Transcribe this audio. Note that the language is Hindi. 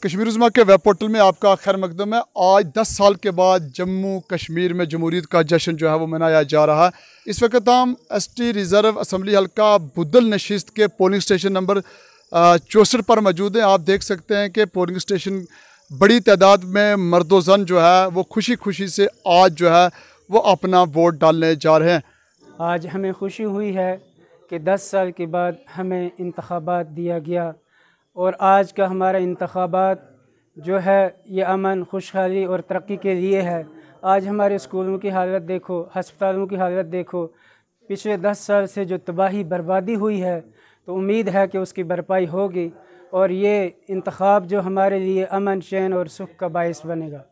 कश्मीर उज़्मा के वेब पोर्टल में आपका खैर मकदम है। आज 10 साल के बाद जम्मू कश्मीर में जमहूरियत का जश्न जो है वो मनाया जा रहा है। इस वक्त हम ST रिज़र्व असम्बली हल्का बुदल नशिस्त के पोलिंग स्टेशन नंबर 64 पर मौजूद हैं। आप देख सकते हैं कि पोलिंग स्टेशन बड़ी तादाद में मर्द ज़न जो है वो खुशी खुशी से आज जो है वो अपना वोट डालने जा रहे हैं। आज हमें खुशी हुई है कि 10 साल के बाद हमें इंतखाबात दिया गया और आज का हमारा इंतखाबात जो है ये अमन, खुशहाली और तरक्की के लिए है। आज हमारे स्कूलों की हालत देखो, हस्पतालों की हालत देखो। पिछले 10 साल से जो तबाही बर्बादी हुई है तो उम्मीद है कि उसकी भरपाई होगी और ये इंतखाब जो हमारे लिए अमन, चैन और सुख का बायस बनेगा।